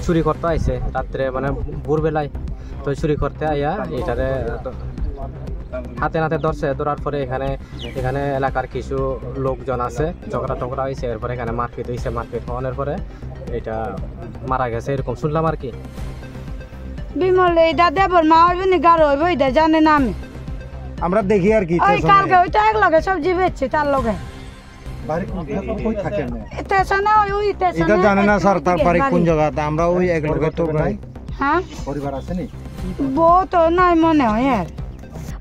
চুরি করতে আইছে রাত্রে মানে ভোরবেলায়। তো চুরি করতে আইয়া এটারে হাতে নাতে ধরছে। ধরার পরে এখানে এলাকার কিছু লোকজন আছে, ঝগড়া টগড়া হয়েছে। এরপরে এখানে মারপিট হয়েছে। মারপিট হওয়ার পরে এটা মারা গেছে এরকম শুনলাম আর কি। বিমল এইটা দেবর মা হইব নি গাড়ো হইব এটা জানে না আমি। আমরা দেখি আর কি ওই কালকে ওইটা এক লগে সবজি বেচছে তার লগে। বাড়ি কই থাকেন না স্টেশনে ওই স্টেশনে এটা জানে না স্যার তার বাড়ি কোন জায়গাতে। আমরা ওই এক লগে তো নাই। হ্যাঁ পরিবার আছে নি বউ তো নাই মনে হয় আর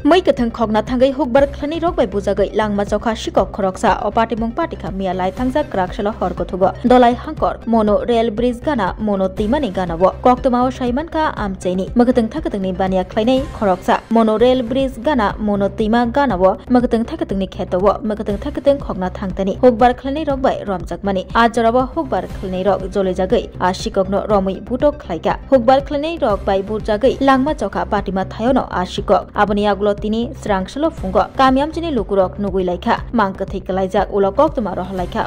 Mai ka thang khogna thangai hukbar khlani rok bai bujagai langma chokha sikok khoroksa opati mung patikha mialai thangja krakshala hor kothugo dolai hangkor mono rail bridge gana mono timani gana bo koktoma saiman ka amchaini magatang thakatangni bania khlainai khoroksa mono rail bridge gana mono tima gana bo magatang thakatangni khetobo magatang thakatang khogna thangtani hukbar khlani rok bai romjakmani ajorabo hukbar khlani rok jole jagai asikokno romui butok khlaika hukbar khlani rok bai bujagai langma chokha patima thayono asikok aboni aglo তিনি স্রাংশলো ফুঙ্গ কামিয়ামজিনি লুকুরক নুগুই লাইখা মাংকথি কলাইজাক উলো কক্তমা রহলাইখা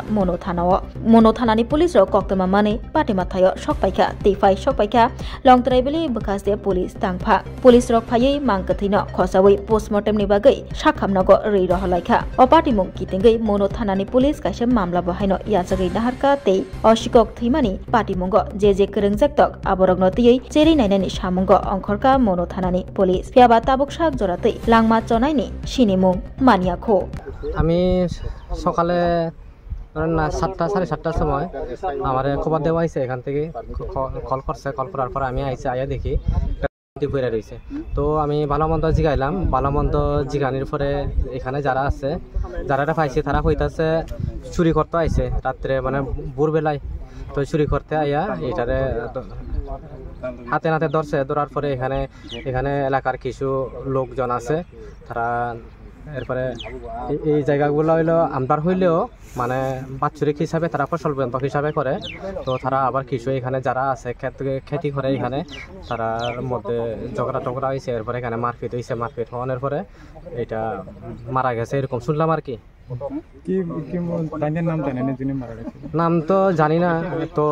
মনো থানানি police rock কক্তমা মানে পাটিমা থায় সকপাইখা তেফাই সকপাইখা লংতরাইবেলি বকাসদে police তাংফা police rock ফাयै মাংকথি ন খসাবই postmortem नि बागै সাখামনগ रै রহলাইখা অপাটিমুং কিতেঙ্গै মনো থানানি police কাইসে মামলা বহাইনো ইয়াজাগै নাহারকা তে অশিকক থৈমানি পাটিমুঙ্গ যে করংজাকতক আবরগ্ন তিयै cherry নাইনানি সামুঙ্গ অংখরকা মনো থানানি police ফিয়াবা তাবুক সাক জরাতে langma chonai sinimung maniakho আমি সকালে না 7টা 7:30টার সময় আমারে খবর দেওয়া হয়েছে। এখান থেকে কল করছে। কল করার পর আমি আইছি। আইয়া দেখি পড়ে রয়েছে। তো আমি ভালো মন্দ জিগাইলাম। ভালো মন্দ জিগানির পরে এখানে যারা আছে যারা পাইছে তারা কইতাছে চুরি করতে আইছে রাত্রে মানে ভোরবেলায়। তো চুরি করতে আইয়া এটারে হাতে নাতে ধরছে। ধরার পরে এখানে এলাকার কিছু লোকজন আছে তারা এরপরে এই জায়গাগুলো হইলো আমদার হইলেও মানে বাৎসরিক হিসাবে তারা ফসল বন্ধক হিসাবে করে। তো তারা আবার কিছু এখানে যারা আছে খেতি করে এখানে তারার মধ্যে ঝগড়া টগড়া হয়েছে। এরপরে এখানে মারপিট হয়েছে। মারপিট হওয়ার পরে এটা মারা গেছে এরকম শুনলাম আর কি। নাম তো জানি না। তো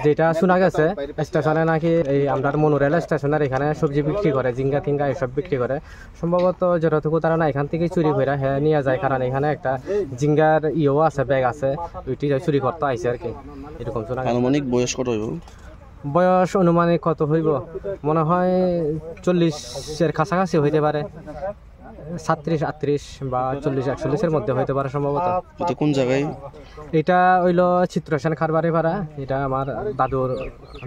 যেটা শোনা গেছে স্টেশনে নাকি এই আমরা মনোরেল স্টেশনের এখানে সবজি বিক্রি করে, জিঙ্গা টিঙ্গা এসব বিক্রি করে। সম্ভবত যতটুকু তারা না এখান থেকে চুরি করে হ্যাঁ নিয়ে যায়। কারণ এখানে একটা জিঙ্গার ইয়েও আছে, ব্যাগ আছে, ওইটি চুরি করতে আইছে আর কি এরকম শোনা। আনুমানিক বয়স কত হইব? বয়স অনুমানিক কত হইব মনে হয় 40-এর কাছাকাছি হইতে পারে। 37-38 বা 40-41-এর মধ্যে হইতে পারে সম্ভবত। কোন জায়গায়? এটা হইলো চিত্রসেন খারবাড়ি পাড়া। এটা আমার দাদুর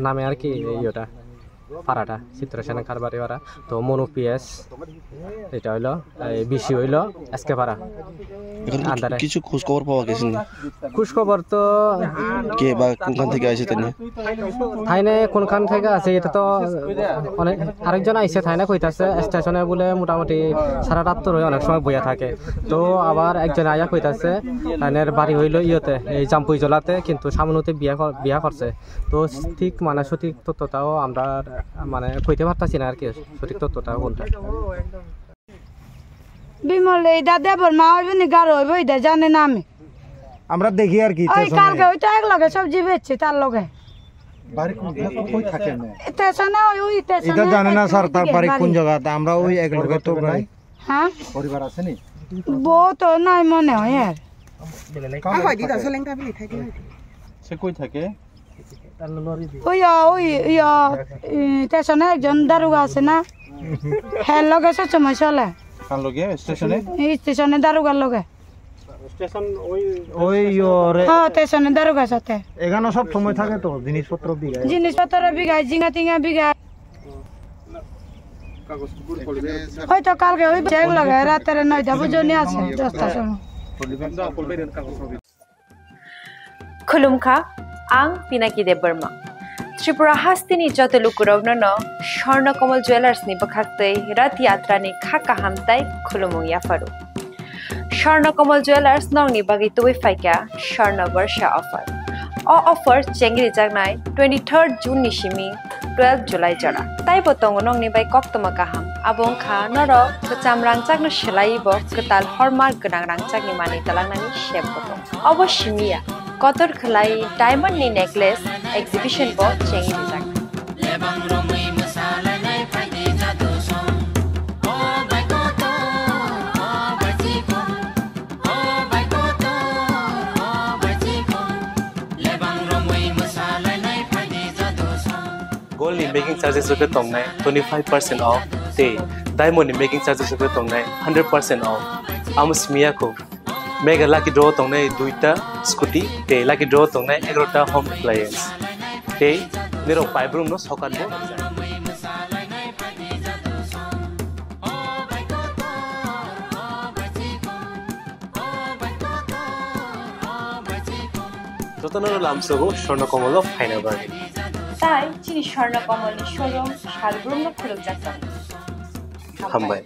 নামে আর কি ইয়েটা পাড়াটা চিত্রসেন খারবাড়ি পাড়া। তো মনু পিএস এটা হইলো বিসি হইলো এসকে পাড়া। কিছু খোঁজ খবর পাওয়া গেছে? খোঁজ খবর তো কে বা কোনখান থেকে আইছে থাইনে কোনখান থেকে আছে এটা তো অনেক আরেকজন আইছে থাইনে কইতাছে স্টেশনে বলে মোটামুটি সারা রাত তো অনেক সময় বইয়া থাকে। তো আবার একজন আয়া কইতাছে থাইনের বাড়ি হইলো ইয়েতে এই জাম্পুই জলাতে, কিন্তু সামনেতে বিয়া করছে। তো ঠিক মানে সঠিক তথ্যটাও আমরা মানে কইতে পারতাছি না আর কি সঠিক তথ্যটাও কোনটা। বিমল এইটা দেবর মা হইব নি গাড়ো হইব এটা জানে না আমি। আমরা দেখি আর কি ওই কালকে ওইটা এক লগে সবজি বেচছে তার লগে। বাড়ি কই থাকেন না স্টেশনে ওই স্টেশনে এটা জানে না স্যার তার বাড়ি কোন জায়গাতে। আমরা ওই এক লগে তো নাই। হ্যাঁ পরিবার আছে নি বউ তো নাই মনে হয় আর সে কই থাকে? ওই স্টেশনে একজন দারোগা আছে না, হ্যাঁ লগে সবসময় চলে। কার লগে? স্টেশনে? স্টেশনে দারোগার লগে। স্টেশন ওই ওরে হ্যাঁ স্টেশনে দারোগার সাথে এখানে সব সময় থাকে। তো জিনিসপত্র বিঘায় জিঙ্গা টিঙ্গা বিঘায়। হয়তো কালকে ওই চেক লাগে রাতের 9টা পর্যন্ত আছে 10টার সময়। खुलुमखा आं पिनाकी देब बर्मा त्रिपुरा हास्तिनि जतो लुकुरगनो स्वर्णकमल ज्वेलर्स नि बखाक्तै रथ यात्रा नि खाका हामताय खुलुमुं याफारु स्वर्णकमल ज्वेलर्स नंगनि बागै तुबै फाइका स्वर्ण वर्षा ऑफर ऑफर चेंगरि जागनाय 23 जून नि सिमी 12 जुलाई जरा ताइ बतंग नंगनि बाय कक्तमा काहाम आबं खा नर कचाम रांचागनो सिलाइबो कताल हरमार्क गोनां रांचागनि मानि तलांनानि शेप बतंग अवश्य मिया কতর খলাই ডায়মন্ড নি নেকলেস এক্সিবিশন ব Changi দিজাক Gold in making charges of the tong 25% off. Day diamond in making charges of the tong 100% off. Amos miyako. Mega lucky draw tong duita scooty. Day lucky draw tong 11 home appliance. Day nero five room no sokat bo. Jotono lamsogo shorno komolo final bargain. তাই চিনি স্বর্ণ কমল showroom শালগ্রাম খুলুক যাচ্ছেন হামবাই